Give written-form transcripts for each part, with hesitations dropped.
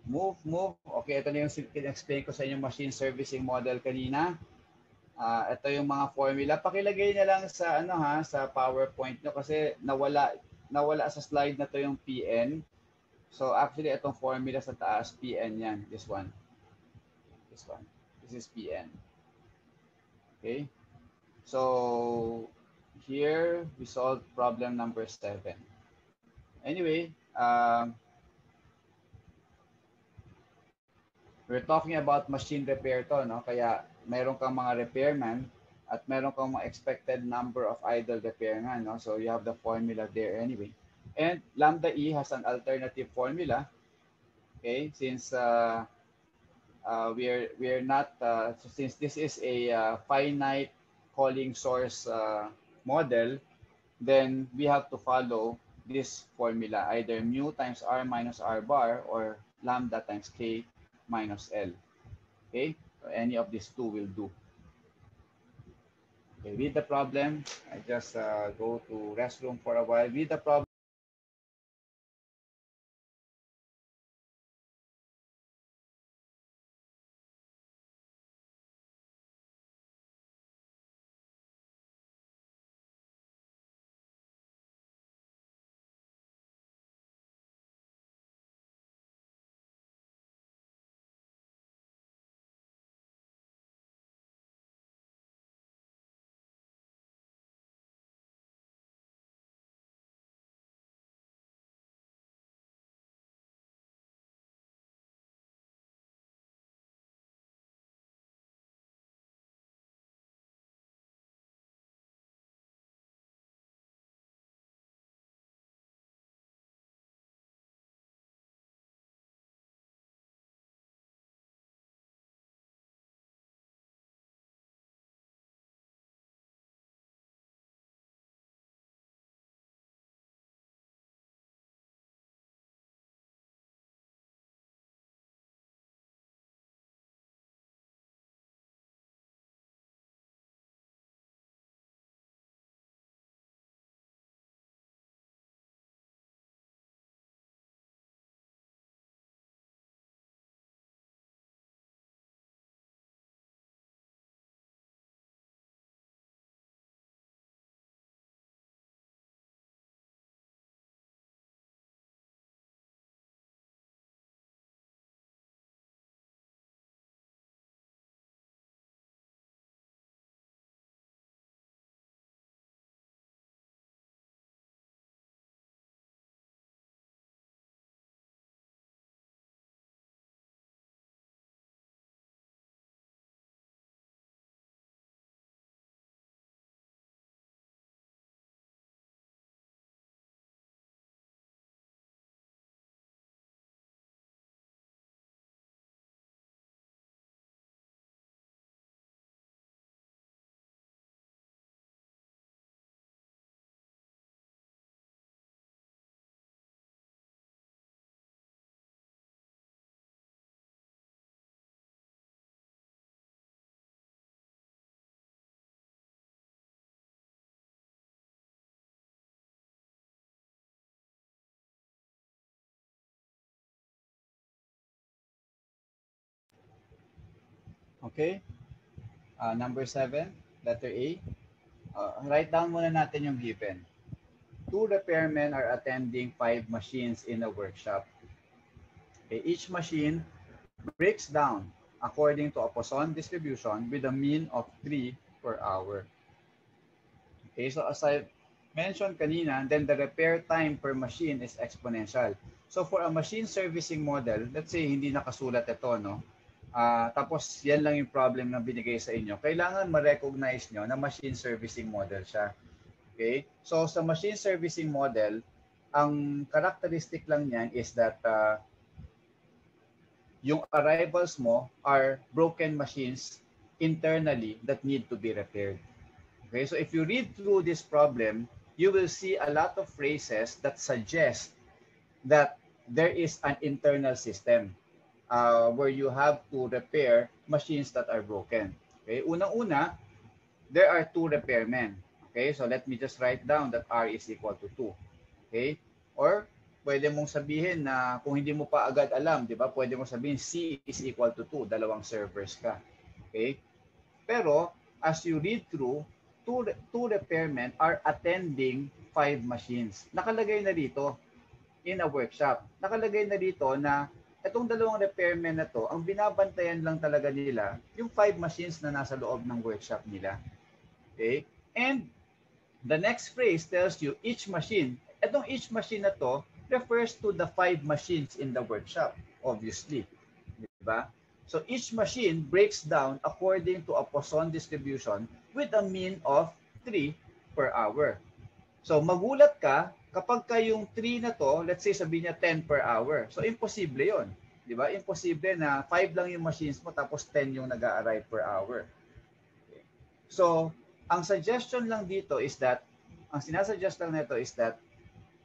Move. Okay, ito na yung explain ko sa inyo machine servicing model kanina. Ito yung mga formula. Pakilagay na lang sa ano ha, sa PowerPoint nyo kasi nawala sa slide na to yung PN. So actually itong formula sa taas PN yan. This one. This is PN. Okay? So here we solve problem number 7. Anyway, we're talking about machine repair to, no? Kaya meron kang mga repairman at meron kang mga expected number of idle repairman, no? So you have the formula there anyway. And lambda E has an alternative formula, okay? Since we're not so since this is a finite calling source model, then we have to follow this formula, either mu times r minus r bar or lambda times k minus L. Okay, so any of these two will do. Okay, read the problem. I just go to restroom for a while. Read the problem. Okay, number 7, letter A. Write down muna natin yung given. 2 repairmen are attending 5 machines in a workshop. Okay, each machine breaks down according to a Poisson distribution with a mean of 3 per hour. Okay, so as I mentioned kanina, then the repair time per machine is exponential. So for a machine servicing model, let's say hindi nakasulat ito, no? Tapos yan lang yung problem na binigay sa inyo. Kailangan ma-recognize nyo na machine servicing model siya. Okay? So sa machine servicing model, ang characteristic lang niyan is that yung arrivals mo are broken machines internally that need to be repaired. Okay, so if you read through this problem, you will see a lot of phrases that suggest that there is an internal system where you have to repair machines that are broken. Okay, unang-una, there are 2 repairmen. Okay, so let me just write down that R is equal to 2. Okay, or pwede mong sabihin na kung hindi mo pa agad alam, di ba? Pwede mong sabihin C is equal to 2, dalawang servers ka. Okay? Pero as you read through, two repairmen are attending 5 machines. Nakalagay na dito in a workshop. Nakalagay na dito na itong dalawang repairmen na to, ang binabantayan lang talaga nila yung 5 machines na nasa loob ng workshop nila. Okay? And the next phrase tells you each machine. Itong each machine na to refers to the 5 machines in the workshop, obviously. Diba? So each machine breaks down according to a Poisson distribution with a mean of 3 per hour. So magulat ka kapag yung 3 na to, let's say sabihin niya 10 per hour. So imposible yon, di ba? Imposible na 5 lang yung machines mo tapos 10 yung nag-a-arrive per hour. Okay. So ang suggestion lang dito is that, ang sinasuggest lang nito is that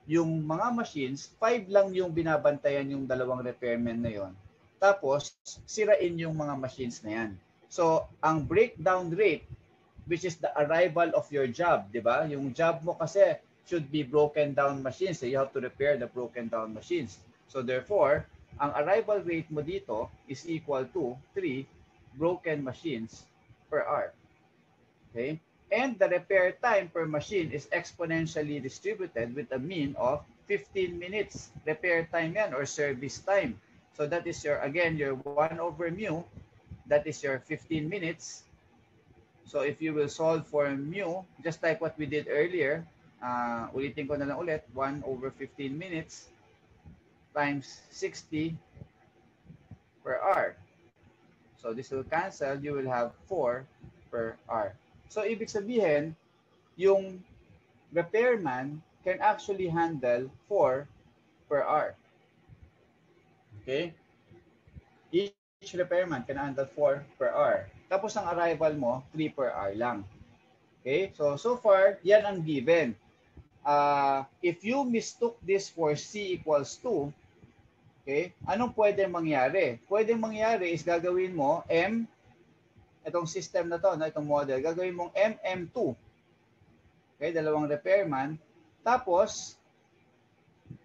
yung mga machines, 5 lang yung binabantayan yung dalawang repairmen na yon. Tapos, sirain yung mga machines na yan. So, ang breakdown rate, which is the arrival of your job, di ba? Yung job mo kasi should be broken down machines. So, you have to repair the broken down machines. So, therefore, ang arrival rate mo dito is equal to 3 broken machines per hour. Okay? And the repair time per machine is exponentially distributed with a mean of 15 minutes. Repair time yan or service time. So that is your, again, your 1 over mu. That is your 15 minutes. So if you will solve for mu, just like what we did earlier, ulitin ko na lang ulit, 1 over 15 minutes times 60 per hour. So this will cancel. You will have 4 per hour. So ibig sabihin, yung repairman can actually handle 4 per hour. Okay? Each repairman can handle 4 per hour. Tapos ang arrival mo, 3 per hour lang. Okay? So far, yan ang given. If you mistook this for C equals 2, okay, anong pwede mangyari? Pwede mangyari is gagawin mo M, itong system na to, itong model, gagawin mong MM2. Okay, dalawang repairman. Tapos,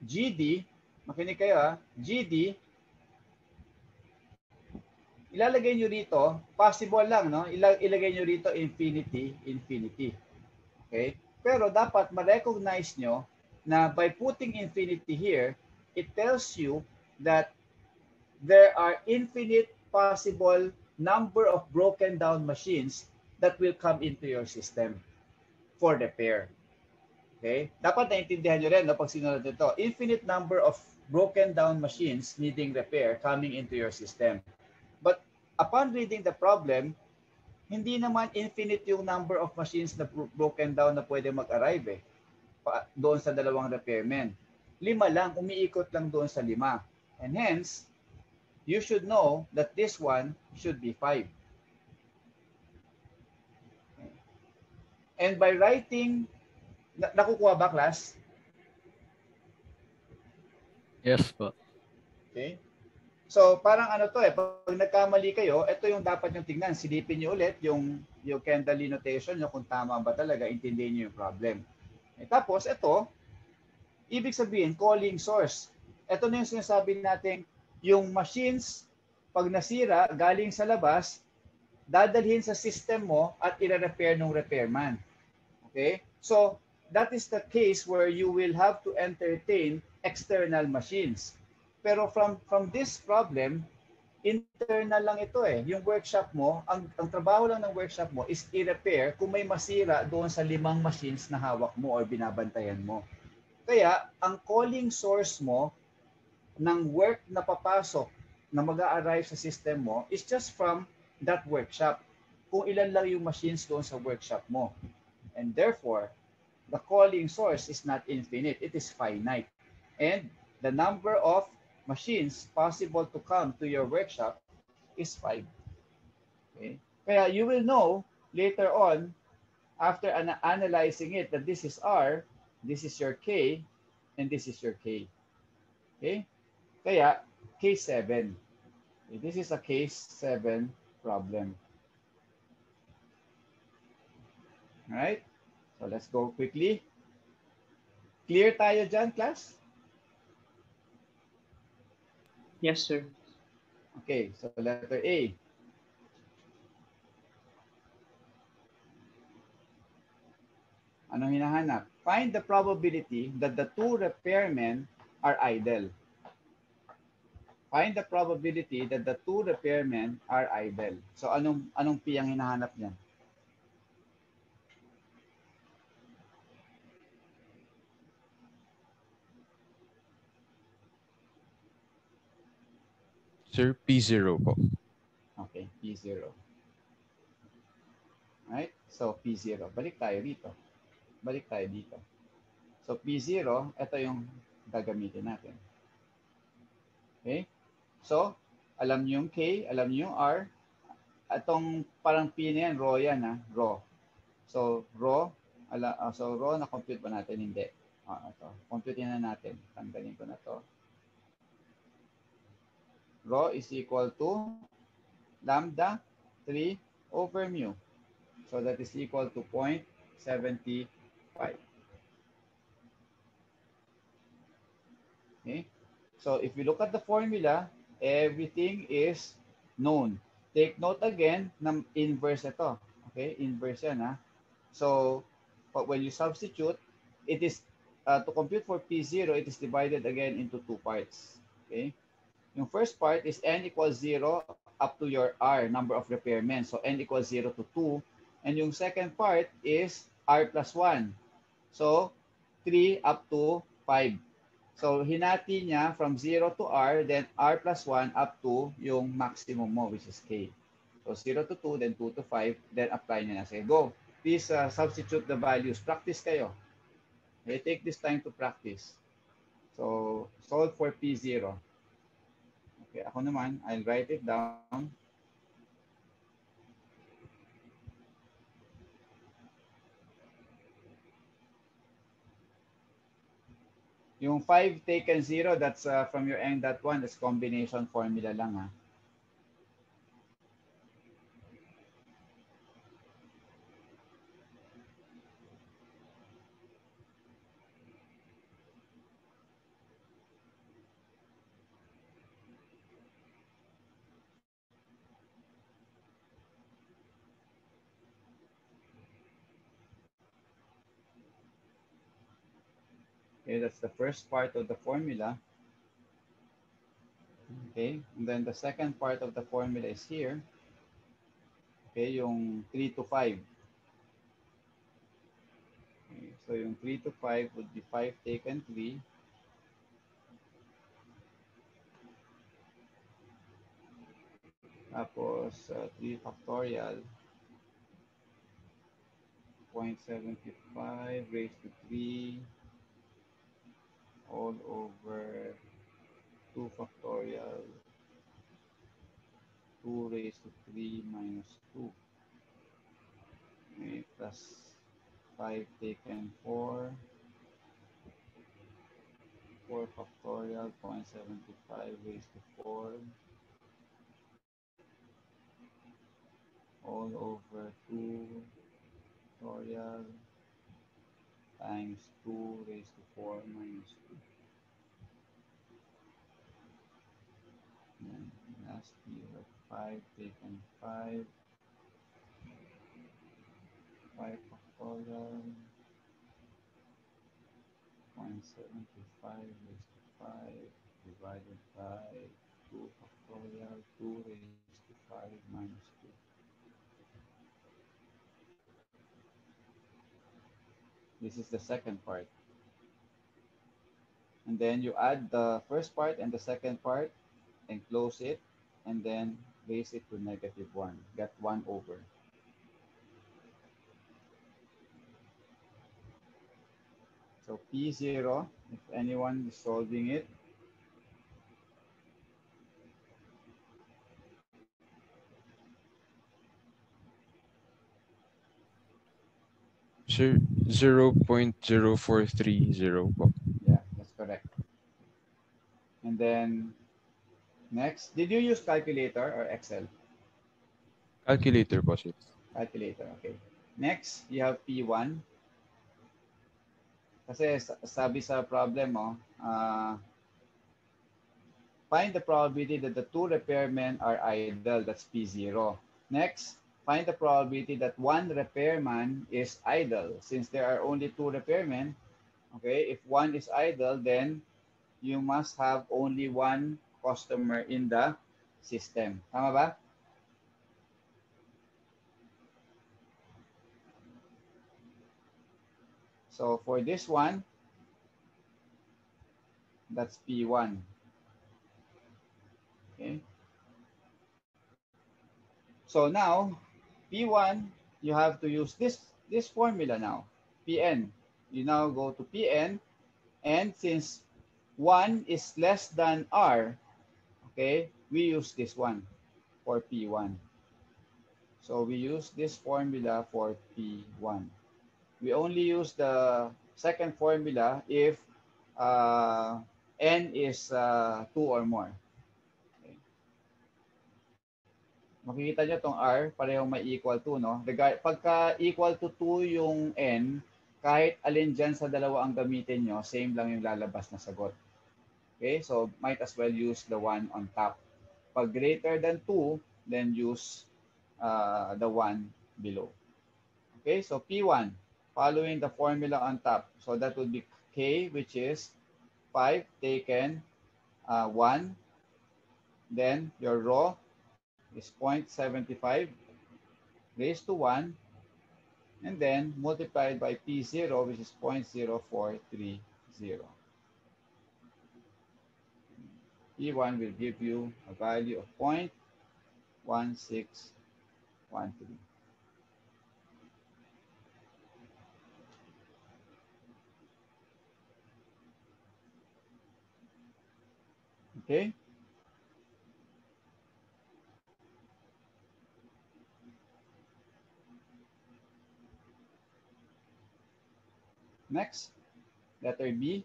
GD, makinig kayo GD, ilalagay nyo rito, possible lang, no? Ilagay nyo rito infinity, infinity. Okay? Pero dapat ma-recognize nyo na by putting infinity here, it tells you that there are infinite possible number of broken down machines that will come into your system for repair. Okay? Dapat naintindihan nyo rin, no, pag sinunod nito, infinite number of broken down machines needing repair coming into your system. But upon reading the problem, hindi naman infinite yung number of machines na broken down na pwede mag-arrive doon sa dalawang repairmen. 5 lang, umiikot lang doon sa 5. And hence, you should know that this one should be 5. And by writing, nakukuha ba, class? Yes po. Okay. So, parang ano to pag nagkamali kayo, ito yung dapat nyo tingnan. Silipin nyo ulit yung Kendall notation nyo kung tama ba talaga, intindihin nyo yung problem. Tapos, ito, ibig sabihin, calling source. Ito na yung sinasabi natin, yung machines, pag nasira, galing sa labas, dadalhin sa system mo at i-repair ng repairman. Okay? So, that is the case where you will have to entertain external machines. Pero from this problem, internal lang ito Yung workshop mo, ang trabaho lang ng workshop mo is i-repair kung may masira doon sa 5 machines na hawak mo or binabantayan mo. Kaya, ang calling source mo ng work na papasok na mag-a-arrive sa system mo is just from that workshop. Kung ilan lang yung machines doon sa workshop mo. And therefore, the calling source is not infinite. It is finite. And the number of machines possible to come to your workshop is 5. Okay? Kaya you will know later on, after analyzing it, that this is R, this is your K, and this is your K. Okay? Kaya, case 7. Okay, this is a case 7 problem. Alright? So let's go quickly. Clear tayo dyan, class? Yes, sir. Okay, so letter A. Anong hinahanap? Find the probability that the two repairmen are idle. Find the probability that the two repairmen are idle. So anong P ang hinahanap niyan? Sir, P0 po. Okay, P0. Right? So P0. Balik tayo dito. Balik tayo dito. So P0, ito yung gagamitin natin. Okay? So, alam niyo yung K, alam niyo yung R. Atong parang P na yan, raw yan ha, raw. So, raw, na-compute ba natin? Hindi. Ito. Compute na natin. Tanggalin ko na to. Rho is equal to lambda 3 over mu. So that is equal to 0.75. Okay? So if we look at the formula, everything is known. Take note again ng inverse ito. Okay? Inverse yan ha. So but when you substitute, it is to compute for P0, it is divided again into two parts. Okay? Yung first part is n equals 0 up to your r, number of repairmen. So n equals 0 to 2. And yung second part is r plus 1. So 3 up to 5. So hinati niya from 0 to r, then r plus 1 up to yung maximum mo, which is k. So 0 to 2, then 2 to 5, then apply niya na. Say, go. Please substitute the values. Practice kayo. Okay, take this time to practice. So solve for P0. Okay, ako naman, I'll write it down. Yung 5 taken 0, that's from your end, that one, that's combination formula lang ha. Okay, that's the first part of the formula. Okay, and then the second part of the formula is here. Okay, yung 3 to 5. Okay, so yung 3 to 5 would be 5 taken 3. Tapos 3 factorial, 0.75 raised to 3 all over 2 factorial 2 raised to 3 minus 2. Okay, plus 5 taken 4. 4 factorial 0.75 raised to 4 all over 2 factorial times 2 raised to 4 minus 2. And last year 5 taken 5 factorial 0.75 raised to 5 divided by 2 factorial 2 raised to 5 minus 2. This is the second part. And then you add the first part and the second part and close it and then raise it to -1. Get 1 over. So P0, if anyone is solving it, Sir, 0.0430 po. yeah, that's correct. And then next, did you use calculator or Excel? Calculator po, sir. Calculator, okay. Next, you have P1. Kasi sabi sa problem mo, find the probability that the two repairmen are idle. That's P0. Next, find the probability that one repairman is idle. Since there are only two repairmen, okay, if one is idle, then you must have only one customer in the system. Tama ba? So for this one, that's P1. Okay. So now, P1, you have to use this formula now. Pn. You now go to Pn, and since 1 is less than R, okay, we use this one for P1. So we use this formula for P1. We only use the second formula if N is 2 or more. Okay. Makikita nyo itong R, parehong may equal to, no? Pagka equal to 2 yung N, kahit alin dyan sa dalawa ang gamitin nyo, same lang yung lalabas na sagot. Okay, so might as well use the one on top. Pag greater than 2, then use the one below. Okay, so P1, following the formula on top. So that would be K, which is 5 taken 1. Then your rho is 0.75 raised to 1. And then multiplied by P0, which is 0.0430. P1 will give you a value of 0.1613. Okay? Next, letter B.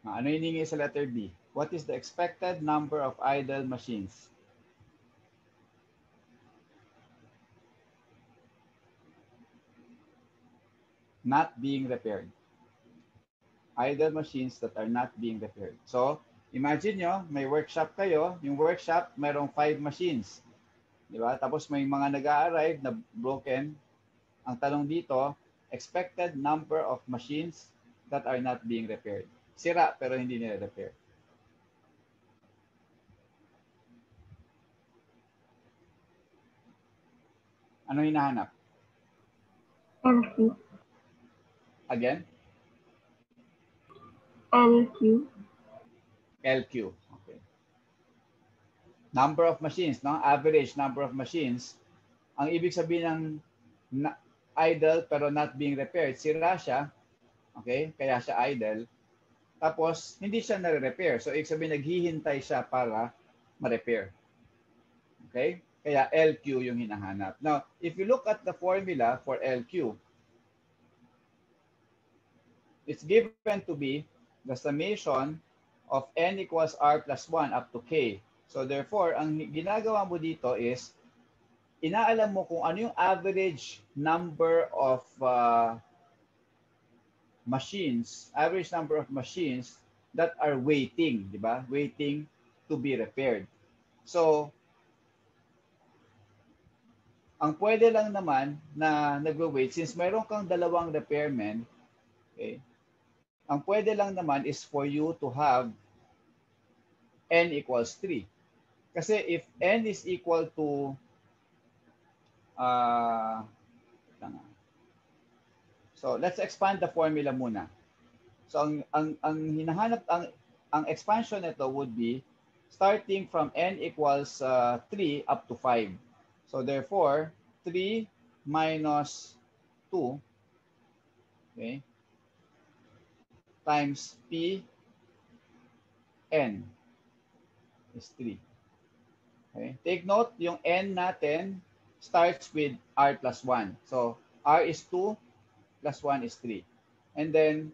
Ano hiningi sa letter B? What is the expected number of idle machines? Not being repaired. Idle machines that are not being repaired. So, imagine nyo, may workshop kayo. Yung workshop, mayroong 5 machines. Di ba? Tapos may mga nag-a-arrive na broken. Ang tanong dito, expected number of machines that are not being repaired. Sira, pero hindi nila repair. Ano hinahanap? LQ. Again? LQ. LQ. Okay. Number of machines, no? Average number of machines. Ang ibig sabihin ng idle pero not being repaired, sira siya. Okay? Kaya siya idle. Tapos, hindi siya na-repair. So, ibig sabihin, naghihintay siya para ma-repair. Okay? Kaya LQ yung hinahanap. Now, if you look at the formula for LQ, it's given to be the summation of n equals r plus 1 up to k. So, therefore, ang ginagawa mo dito is, inaalam mo kung ano yung average number of machines, average number of machines that are waiting, di ba? Waiting to be repaired. So, ang pwede lang naman na nagwe-wait, since mayroon kang dalawang repairmen, okay, ang pwede lang naman is for you to have n equals 3. Kasi if n is equal to so let's expand the formula muna. So ang hinahanap ang expansion nito would be starting from n equals 3 up to 5. So therefore 3 minus 2, okay, times p n is 3. Okay? Take note, yung n natin starts with r plus 1. So r is 2 plus 1 is 3. And then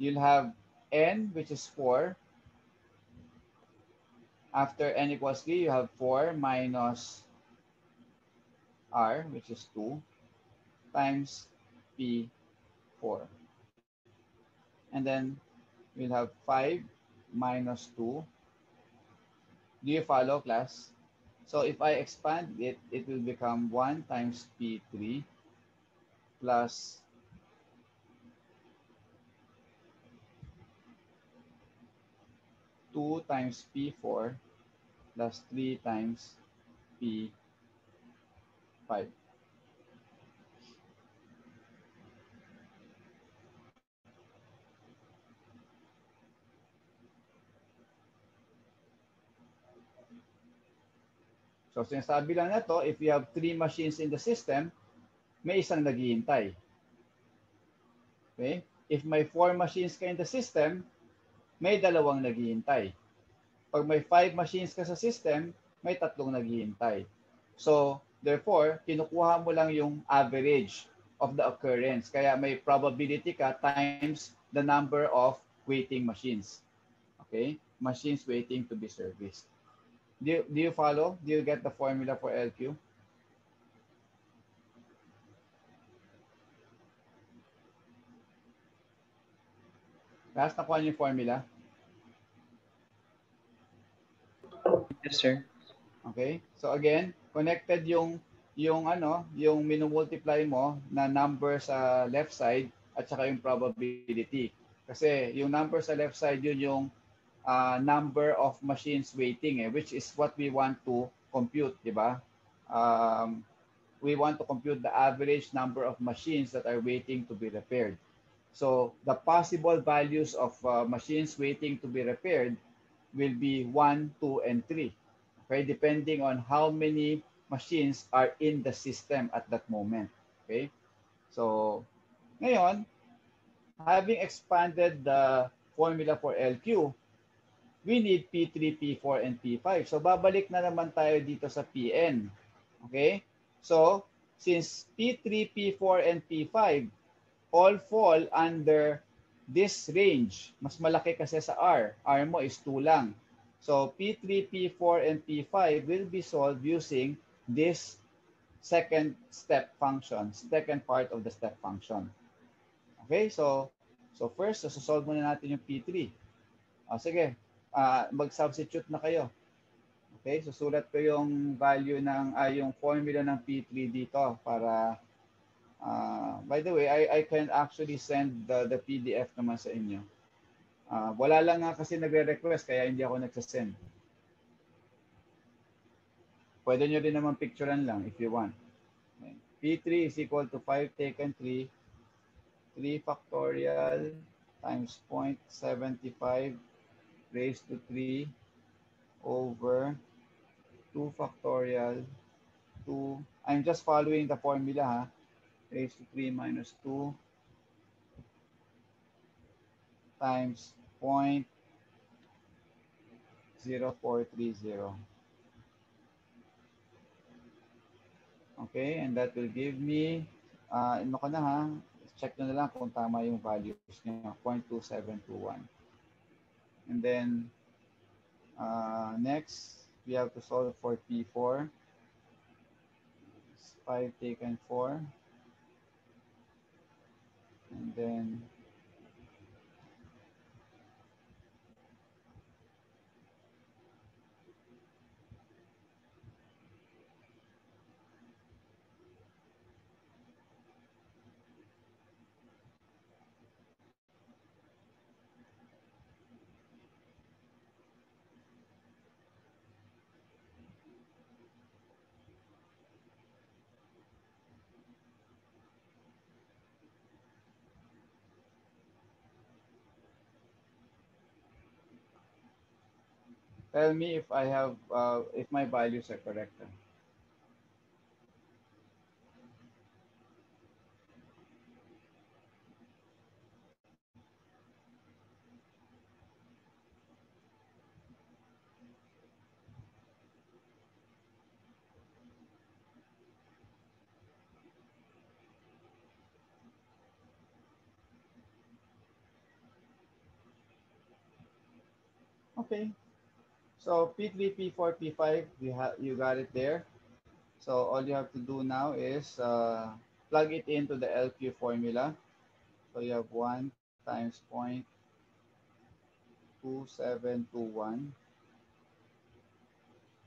you'll have n, which is 4. After n equals 3, you have 4 minus r, which is 2. times P4. And then we'll have 5 minus 2. Do you follow, class? So if I expand it, it will become 1 times P3 plus 2 times P4 plus 3 times P5. So sinasabi lang na to, if you have 3 machines in the system, may isang naghihintay. Okay? If may 4 machines ka in the system, may dalawang naghihintay. Pag may 5 machines ka sa system, may tatlong naghihintay. So, therefore, kinukuha mo lang yung average of the occurrence. Kaya may probability ka times the number of waiting machines. Okay? Machines waiting to be serviced. Do you follow? Do you get the formula for LQ? Last, nakuha niyo yung formula? Yes, sir. Okay? So again, connected yung yung minumultiply mo na number sa left side at saka yung probability. Kasi yung number sa left side yun yung number of machines waiting which is what we want to compute, di ba? We want to compute the average number of machines that are waiting to be repaired. So the possible values of machines waiting to be repaired will be 1, 2, and 3. Okay, depending on how many machines are in the system at that moment. Okay, so ngayon, having expanded the formula for LQ, we need P3, P4, and P5. So babalik na naman tayo dito sa PN. Okay, so since P3, P4, and P5 all fall under this range, mas malaki kasi sa R. R mo is 2 lang. So P3, P4, and P5 will be solved using this second step function, second part of the step function. Okay, so first, solve muna natin yung P3. Sige, mag-substitute na kayo. Okay, susulat ko yung value ng, yung formula ng P3 dito para, by the way, I can actually send the PDF naman sa inyo. Wala lang nga kasi nagre-request kaya hindi ako nagsasend. Pwede nyo din naman picturean lang if you want. Okay. P3 is equal to 5 taken 3, 3 factorial times 0.75 raised to 3 over 2 factorial 2. I'm just following the formula, raised to 3 minus 2 times 0.0430. Okay, and that will give me, ano ka na ha, check nyo na lang kung tama yung values niya, 0.2721. And then, next, we have to solve for P4. It's 5 taken 4. And then, tell me if I have, if my values are correct. Okay. So P3, P4, P5, you got it there. So all you have to do now is plug it into the LQ formula. So you have 1 times 0.2721,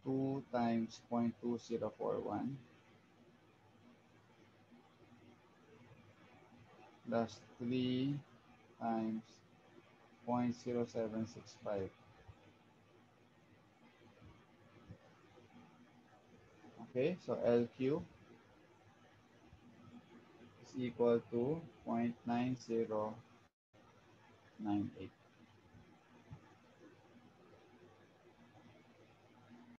2 times 0.2041, plus 3 times 0.0765. Okay, so LQ is equal to 0.9098.